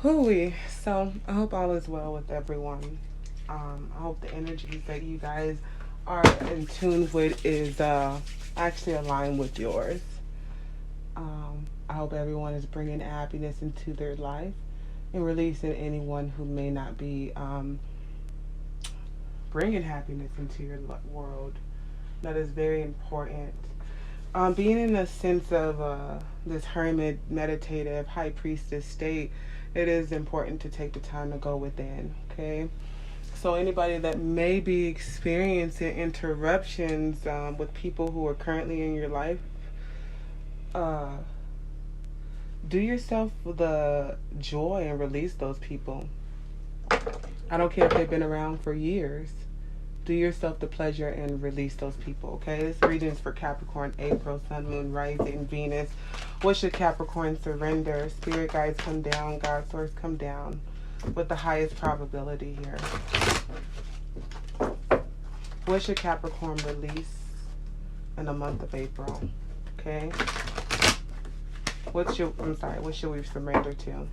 Hooey. So I hope all is well with everyone. I hope the energies that you guys are in tune with is actually aligned with yours. I hope everyone is bringing happiness into their life and releasing anyone who may not be bringing happiness into your world. That is very important. Being in a sense of this hermit, meditative, high priestess state, it is important to take the time to go within. Okay, so anybody that may be experiencing interruptions with people who are currently in your life, uh, do yourself the joy and release those people. I don't care if they've been around for years. Do yourself the pleasure and release those people, okay? This reading is for Capricorn, April, Sun, Moon, Rising, Venus. What should Capricorn surrender? Spirit guides come down, God source come down with the highest probability here. What should Capricorn release in the month of April? Okay? What should we surrender to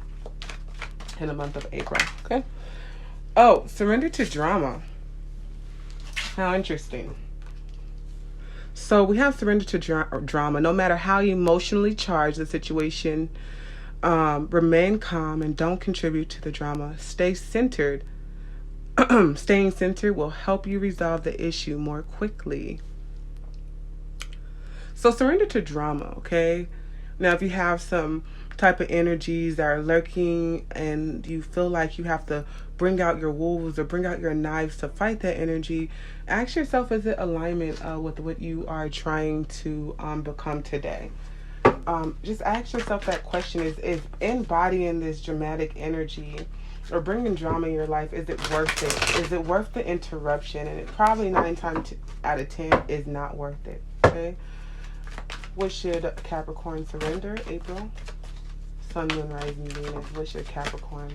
in the month of April? Okay? Oh, surrender to drama. How interesting. So we have surrender to drama. No matter how emotionally charged the situation, remain calm and don't contribute to the drama. Stay centered. Staying centered will help you resolve the issue more quickly. So surrender to drama, okay? Now, if you have some type of energies that are lurking and you feel like you have to bring out your wolves or bring out your knives to fight that energy, ask yourself, is it alignment with what you are trying to become today? Just ask yourself that question. Is embodying this dramatic energy or bringing drama in your life, is it worth it? Is it worth the interruption? And it probably 9 times out of 10 is not worth it, okay? What should Capricorn surrender? April. Sun, Moon, Rising, Venus. What should Capricorn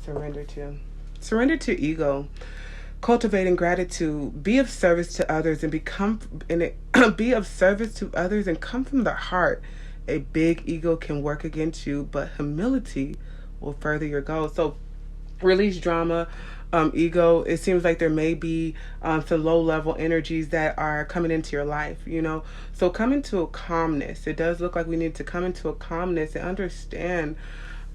surrender to? Surrender to ego. Cultivating gratitude. Be of service to others and be of service to others and come from the heart. A big ego can work against you, but humility will further your goals. So release drama. Ego, it seems like there may be some low level energies that are coming into your life, so come into a calmness. It does look like we need to come into a calmness and understand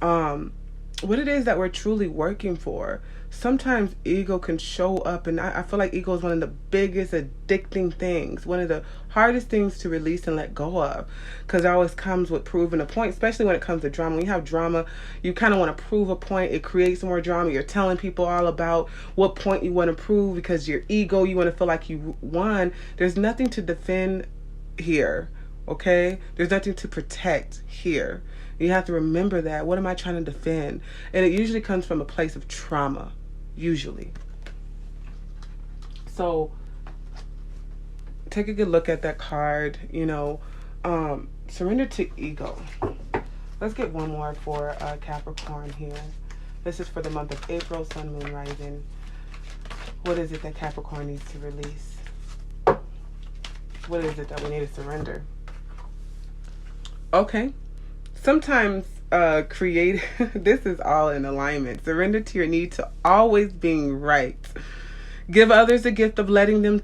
what it is that we're truly working for. Sometimes ego can show up, and I feel like ego is one of the biggest addicting things, one of the hardest things to release and let go of, because it always comes with proving a point, especially when it comes to drama. When you have drama, you kind of want to prove a point. It creates more drama. You're telling people all about what point you want to prove because your ego, you want to feel like you won. There's nothing to defend here, okay? There's nothing to protect here. You have to remember that. What am I trying to defend? And it usually comes from a place of trauma, usually. So take a good look at that card, surrender to ego. Let's get one more for Capricorn here. This is for the month of April, Sun, Moon, Rising. What is it that Capricorn needs to release? What is it that we need to surrender? Okay. Sometimes this is all in alignment. Surrender to your need to always being right. Give others the gift of letting them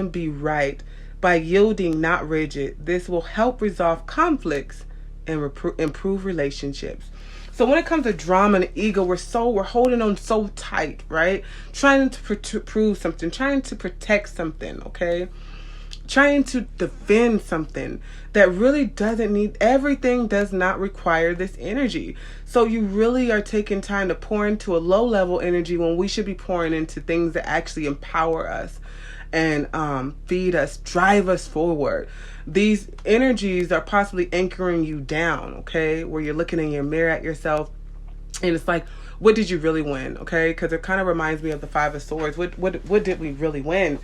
be right by yielding, not rigid. This will help resolve conflicts and improve relationships. So when it comes to drama and ego, we're holding on so tight, right? Trying to prove something, trying to protect something, okay? Trying to defend something that really everything does not require this energy. So you really are taking time to pour into a low level energy when we should be pouring into things that actually empower us and feed us, drive us forward. These energies are possibly anchoring you down, okay? Where you're looking in your mirror at yourself and it's like, what did you really win, okay? Because it kind of reminds me of the Five of Swords. What did we really win?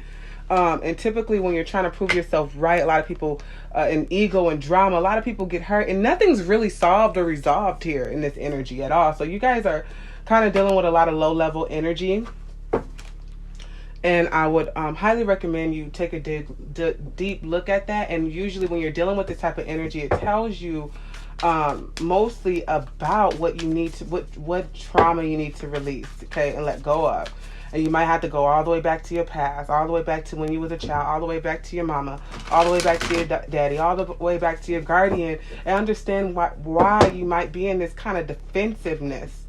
And typically when you're trying to prove yourself right, a lot of people in ego and drama, a lot of people get hurt and nothing's really solved or resolved here in this energy at all. So you guys are kind of dealing with a lot of low level energy. And I would highly recommend you take a deep look at that. And usually when you're dealing with this type of energy, it tells you mostly about what you need to, what trauma you need to release, okay, and let go of. And you might have to go all the way back to your past, all the way back to when you was a child, all the way back to your mama, all the way back to your daddy, all the way back to your guardian, and understand why you might be in this kind of defensiveness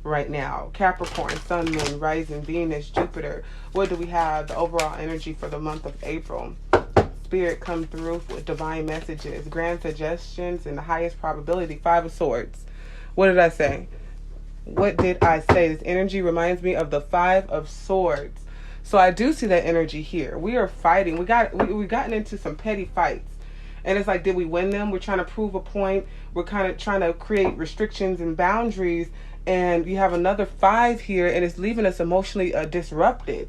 right now. Capricorn, Sun, Moon, Rising, Venus, Jupiter. What do we have? The overall energy for the month of April. Spirit come through with divine messages, grand suggestions, and the highest probability. Five of Swords. What did I say? What did I say? This energy reminds me of the Five of Swords. So I do see that energy here. We are fighting. We gotten into some petty fights. And it's like, did we win them? We're trying to prove a point. We're kind of trying to create restrictions and boundaries. And you have another 5 here, and it's leaving us emotionally disrupted.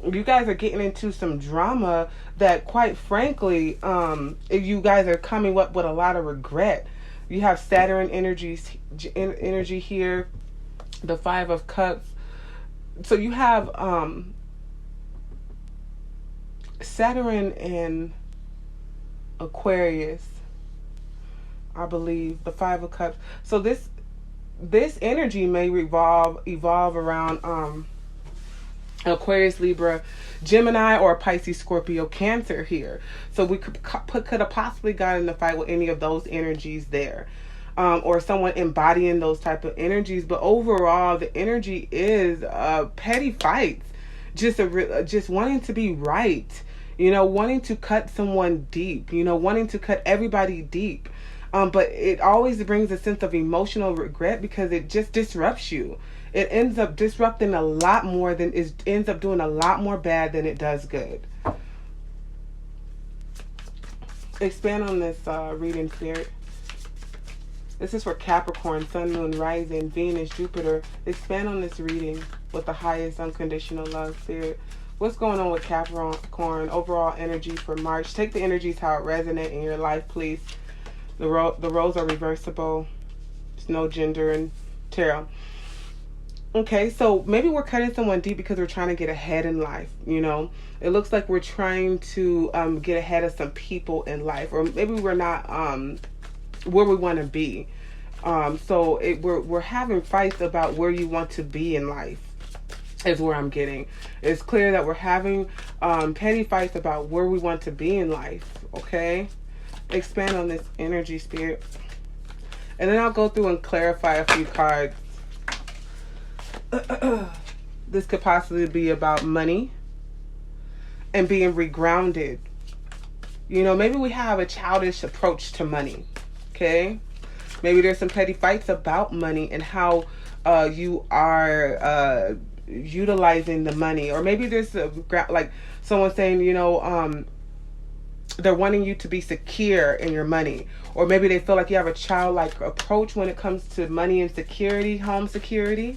You guys are getting into some drama that, quite frankly, you guys are coming up with a lot of regret. You have Saturn energy here, the 5 of Cups. So you have Saturn in Aquarius, I believe, the 5 of Cups. So this energy may evolve around Aquarius, Libra, Gemini, or Pisces, Scorpio, Cancer here. So we could have possibly gotten in a fight with any of those energies there, or someone embodying those type of energies. But overall, the energy is petty fights, just wanting to be right, wanting to cut someone deep, wanting to cut everybody deep. But it always brings a sense of emotional regret because it just disrupts you. It ends up disrupting a lot more than it ends up doing a lot more bad than it does good. Expand on this reading, Spirit. This is for Capricorn, Sun, Moon, Rising, Venus, Jupiter. Expand on this reading with the highest unconditional love, Spirit. What's going on with Capricorn? Overall energy for March. Take the energies how it resonates in your life, please. The roles are reversible. There's no gender in tarot. Okay, so maybe we're cutting someone deep because we're trying to get ahead in life, It looks like we're trying to get ahead of some people in life. Or maybe we're not where we want to be. So we're having fights about where you want to be in life, is where I'm getting. It's clear that we're having petty fights about where we want to be in life, okay? Expand on this energy, Spirit. And then I'll go through and clarify a few cards. This could possibly be about money and being regrounded. Maybe we have a childish approach to money, okay? Maybe there's some petty fights about money and how you are utilizing the money. Or maybe there's like someone saying, they're wanting you to be secure in your money. Or maybe they feel like you have a childlike approach when it comes to money and security, home security.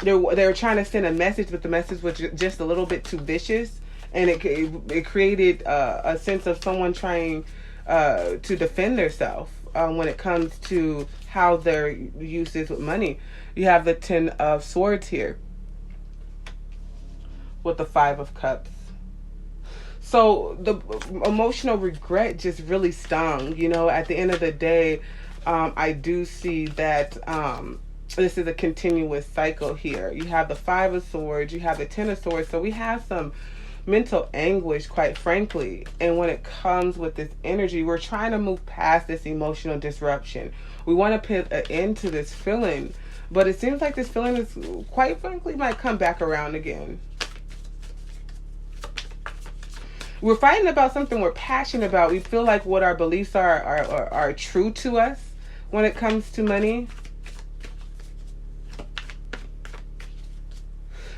They were trying to send a message, but the message was just a little bit too vicious. And it created a sense of someone trying to defend themselves when it comes to how their use is with money. You have the 10 of Swords here with the 5 of Cups. So the emotional regret just really stung. At the end of the day, I do see that this is a continuous cycle here. You have the 5 of Swords, you have the 10 of Swords. So we have some mental anguish, quite frankly. And when it comes with this energy, we're trying to move past this emotional disruption. We want to put an end to this feeling. But it seems like this feeling is, quite frankly, might come back around again. We're fighting about something we're passionate about. We feel like what our beliefs are true to us when it comes to money.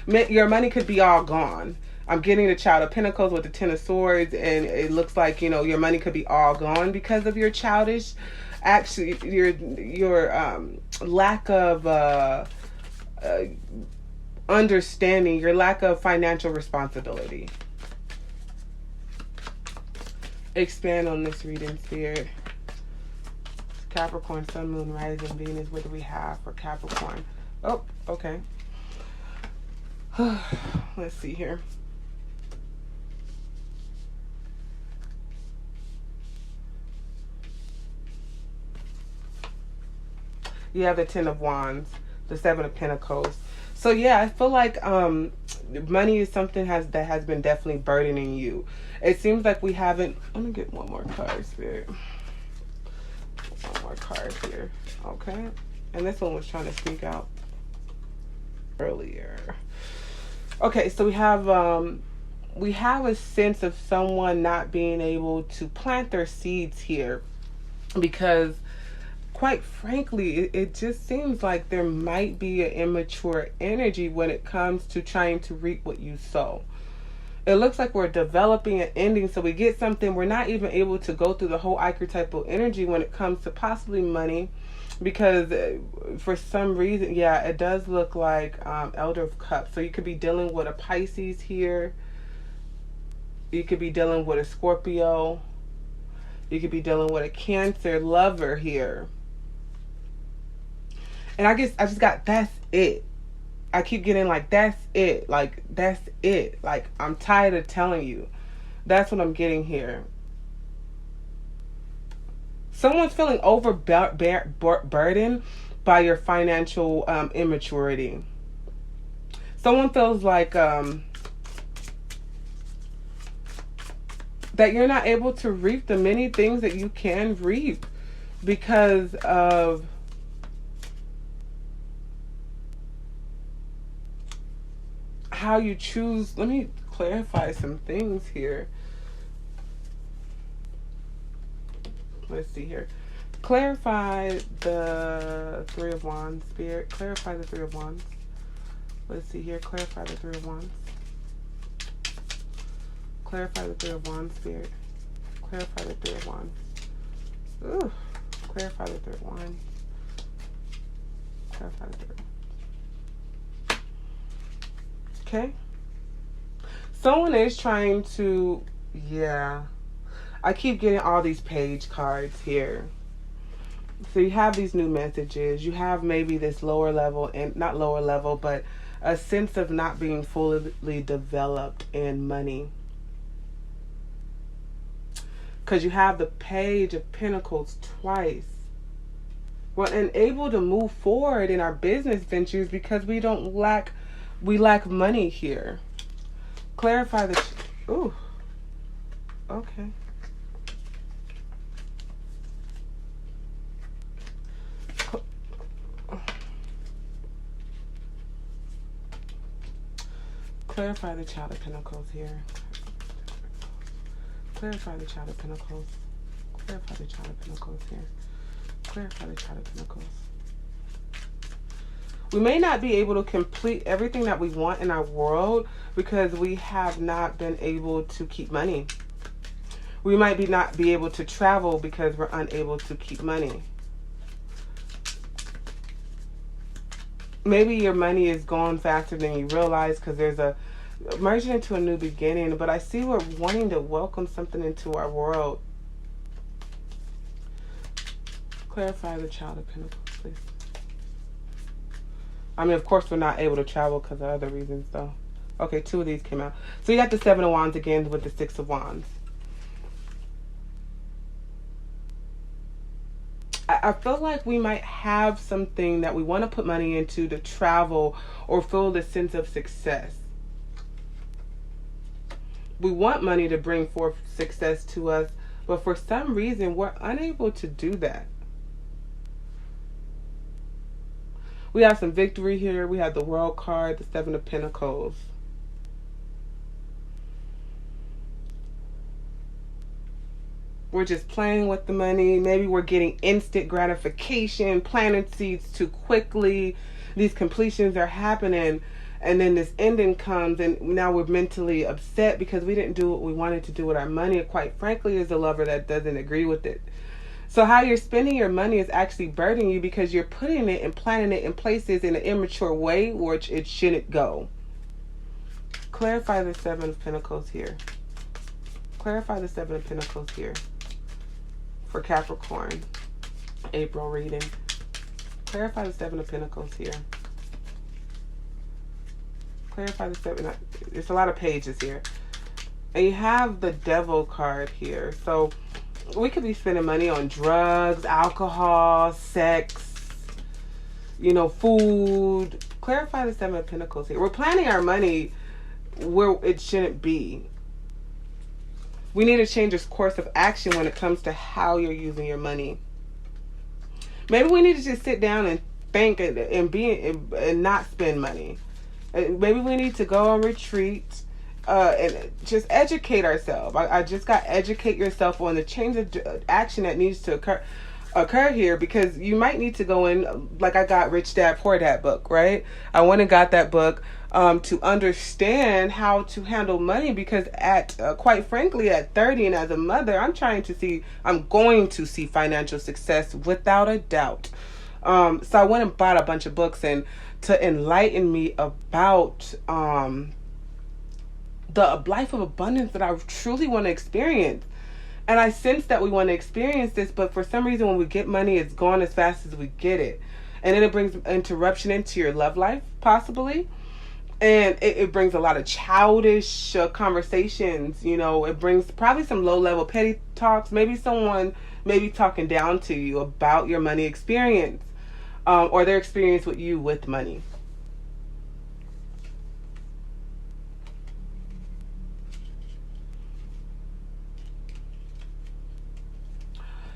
Your money could be all gone. I'm getting the Child of Pentacles with the 10 of Swords, and it looks like, your money could be all gone because of your childish, actually, your lack of understanding, your lack of financial responsibility. Expand on this reading, Spirit. Capricorn, Sun, Moon, Rising, Venus. What do we have for Capricorn? Oh, okay. Let's see here. You have the Ten of Wands, the Seven of Pentacles. So yeah, I feel like money is something that has been definitely burdening you. It seems like we haven't. Let me get one more card, Spirit. One more card here, okay? And this one was trying to speak out earlier. Okay, so we have a sense of someone not being able to plant their seeds here because, quite frankly, it just seems like there might be an immature energy when it comes to trying to reap what you sow. It looks like we're developing an ending, so we get something. We're not even able to go through the whole archetypal energy when it comes to possibly money, because for some reason, yeah, it does look like Elder of Cups. So you could be dealing with a Pisces here. You could be dealing with a Scorpio. You could be dealing with a Cancer lover here. And I guess I just got, that's it. I keep getting like, that's it. Like, that's it. Like, I'm tired of telling you. That's what I'm getting here. Someone's feeling overburdened by your financial immaturity. Someone feels like that you're not able to reap the many things that you can reap because of how you choose. Let me clarify some things here. Let's see here. Clarify the Three of Wands, Spirit. Clarify the Three of Wands. Let's see here. Clarify the Three of Wands. Clarify the Three of Wands, Spirit. Clarify the Three of Wands. Ooh. Clarify the Three of Wands. Clarify the Three of Wands. Okay. Someone is trying to, yeah. I keep getting all these page cards here. So you have these new messages. You have maybe this lower level, and not lower level, but a sense of not being fully developed in money. Because you have the Page of Pentacles twice. We're unable to move forward in our business ventures because we lack money here. Clarify the, ooh, okay. Clarify the Child of Pentacles here. Clarify the Child of Pentacles. Clarify the Child of Pentacles here. Clarify the Child of Pentacles. We may not be able to complete everything that we want in our world because we have not been able to keep money. We might not be able to travel because we're unable to keep money. Maybe your money is gone faster than you realize because there's a merging into a new beginning. But I see we're wanting to welcome something into our world. Clarify the Child of Pentacles, please. I mean, of course, we're not able to travel because of other reasons, though. Okay, two of these came out. So you got the Seven of Wands again with the Six of Wands. I feel like we might have something that we want to put money into to travel or feel the sense of success. We want money to bring forth success to us, but for some reason, we're unable to do that. We have some victory here. We have the World card, the Seven of Pentacles. We're just playing with the money. Maybe we're getting instant gratification, planting seeds too quickly. These completions are happening. And then this ending comes and now we're mentally upset because we didn't do what we wanted to do with our money. And quite frankly, is a lover that doesn't agree with it. So how you're spending your money is actually burdening you because you're putting it and planting it in places in an immature way which it shouldn't go. Clarify the Seven of Pentacles here. Clarify the Seven of Pentacles here. For Capricorn, April reading. Clarify the Seven of Pentacles here. Clarify the Seven. It's a lot of pages here. And you have the Devil card here. So we could be spending money on drugs, alcohol, sex. Food. Clarify the Seven of Pentacles here. We're planning our money where it shouldn't be. We need to change this course of action when it comes to how you're using your money. Maybe we need to just sit down and think and not spend money. Maybe we need to go on retreat and just educate ourselves. I just got educate yourself on the change of action that needs to occur here, because you might need to go in, like I got Rich Dad Poor Dad book, right? I went and got that book to understand how to handle money, because quite frankly, at 30 and as a mother, I'm going to see financial success without a doubt. So I went and bought a bunch of books and to enlighten me about the life of abundance that I truly want to experience. And I sense that we want to experience this, but for some reason when we get money, it's gone as fast as we get it. And then it brings interruption into your love life, possibly. And it brings a lot of childish conversations. It brings probably some low-level petty talks. Maybe someone maybe talking down to you about your money experience, or their experience with you with money.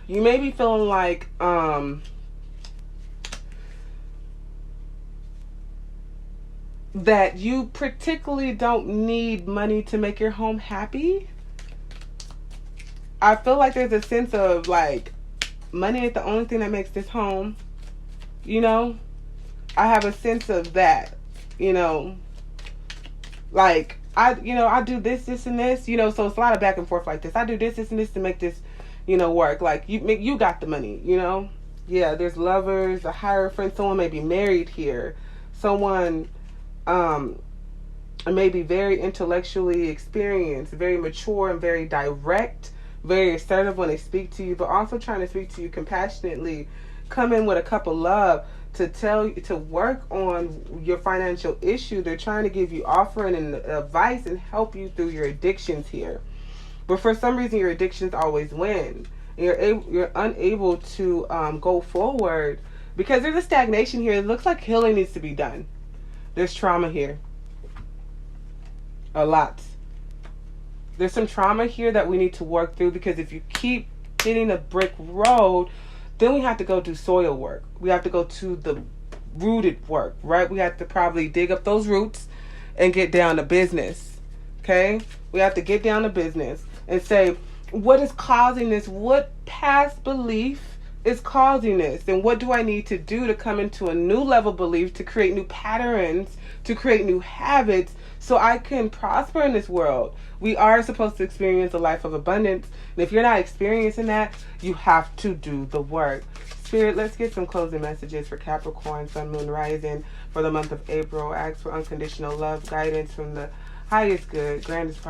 You may be feeling like that you particularly don't need money to make your home happy. I feel like there's a sense of like money is the only thing that makes this home. I have a sense of that. Like I do this and this. So it's a lot of back and forth like this. I do this and this to make this work. Like you got the money. Yeah, there's lovers, a hierophant. Someone may be married here. Someone may be very intellectually experienced, very mature and very direct, very assertive when they speak to you, but also trying to speak to you compassionately. Come in with a cup of love to tell you to work on your financial issue. They're trying to give you offering and advice and help you through your addictions here. But for some reason, your addictions always win. You're unable to go forward because there's a stagnation here. It looks like healing needs to be done. There's trauma here. A lot. There's some trauma here that we need to work through, because if you keep hitting a brick road, then we have to go do soil work. We have to go to the rooted work, right? We have to probably dig up those roots and get down to business. Okay? We have to get down to business and say, what is causing this? What past belief is causing this? And what do I need to do to come into a new level belief, to create new patterns, to create new habits, so I can prosper in this world? We are supposed to experience a life of abundance. And if you're not experiencing that, you have to do the work. Spirit, let's get some closing messages for Capricorn, Sun, Moon, Rising for the month of April. Ask for unconditional love, guidance from the highest good, grandest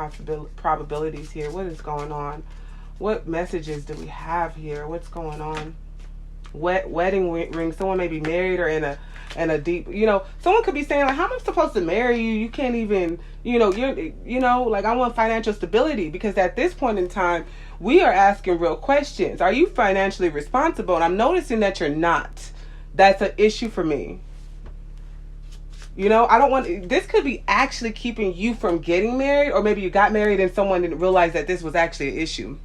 probabilities here. What is going on? What messages do we have here? What's going on? Wedding ring. Someone may be married or in a deep, someone could be saying like, how am I supposed to marry you? You can't even, like, I want financial stability, because at this point in time, we are asking real questions. Are you financially responsible? And I'm noticing that you're not. That's an issue for me. I don't want, this could be actually keeping you from getting married, or maybe you got married and someone didn't realize that this was actually an issue.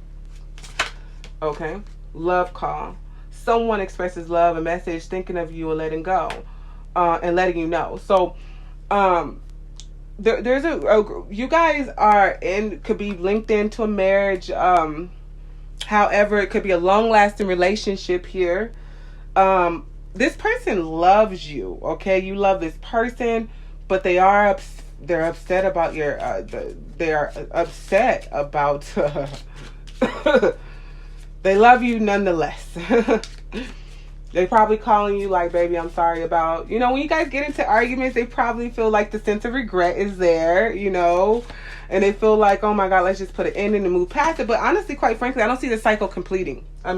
Okay. Love call. Someone expresses love, a message, thinking of you and letting go, and letting you know. So, there's you guys could be linked into a marriage. However, it could be a long-lasting relationship here. This person loves you. Okay, you love this person, but they're upset about they are upset about. They love you nonetheless. They probably calling you like, baby, I'm sorry about, when you guys get into arguments, they probably feel like the sense of regret is there, and they feel like, oh my God, let's just put an end and move past it. But honestly, quite frankly, I don't see the cycle completing. I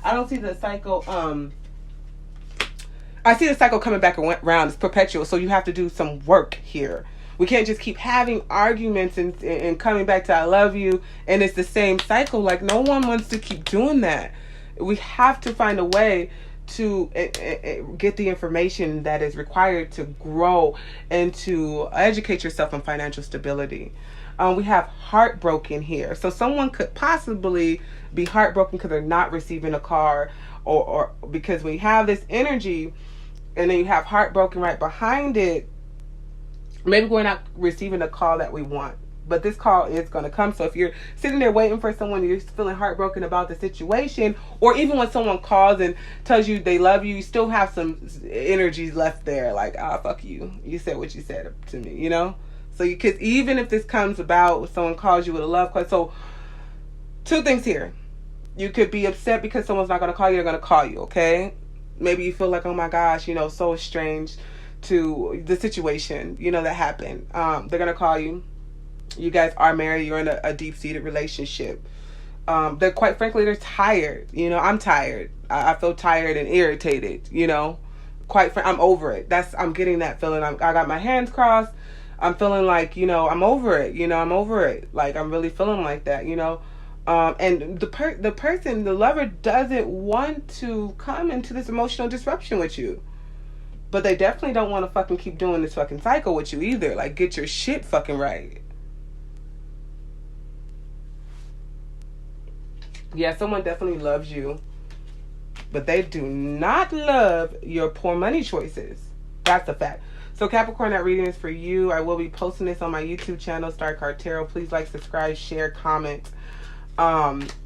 don't see the cycle, I see the cycle coming back around. It's perpetual. So you have to do some work here. We can't just keep having arguments and coming back to I love you, and it's the same cycle. Like, no one wants to keep doing that. We have to find a way to get the information that is required to grow and to educate yourself on financial stability. We have heartbroken here. So someone could possibly be heartbroken because they're not receiving a car, or because we have this energy and then you have heartbroken right behind it. Maybe we're not receiving the call that we want, but this call is going to come. So if you're sitting there waiting for someone, you're feeling heartbroken about the situation, or even when someone calls and tells you they love you, you still have some energies left there. Like, ah, fuck you. You said what you said to me, you know? So you could, even if this comes about when someone calls you with a love call. So two things here. You could be upset because someone's not going to call you. They're going to call you, okay? Maybe you feel like, oh my gosh, so strange to the situation, that happened. They're going to call you. You guys are married. You're in a deep-seated relationship. They're, quite frankly, they're tired. I'm tired. I feel tired and irritated, I'm over it. I'm getting that feeling. I got my hands crossed. I'm feeling like, I'm over it. I'm over it. Like, I'm really feeling like that, and the lover doesn't want to come into this emotional disruption with you. But they definitely don't want to fucking keep doing this fucking cycle with you either. Like, get your shit fucking right. Yeah, someone definitely loves you, but they do not love your poor money choices. That's a fact. So Capricorn, that reading is for you. I will be posting this on my YouTube channel, Star Card Tarot. Please like, subscribe, share, comment.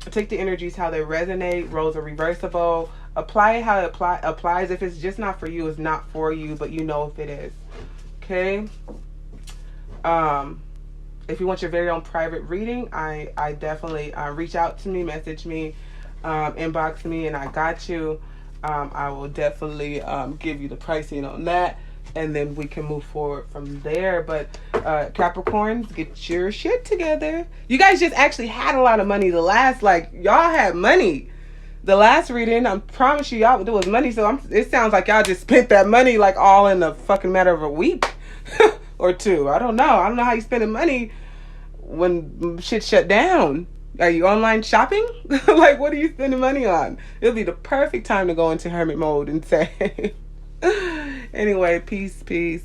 Take the energies how they resonate. Roles are reversible. Apply it how it applies. If it's just not for you, it's not for you, but if it is. Okay? If you want your very own private reading, I definitely reach out to me, message me, inbox me, and I got you. I will definitely give you the pricing on that, and then we can move forward from there. But Capricorns, get your shit together. You guys just actually had a lot of money. Y'all had money. The last reading, I promise you, y'all, there was money. So it sounds like y'all just spent that money like all in a fucking matter of a week or two. I don't know how you spending money when shit shut down. Are you online shopping? Like, what are you spending money on? It'll be the perfect time to go into hermit mode and say. Anyway, peace.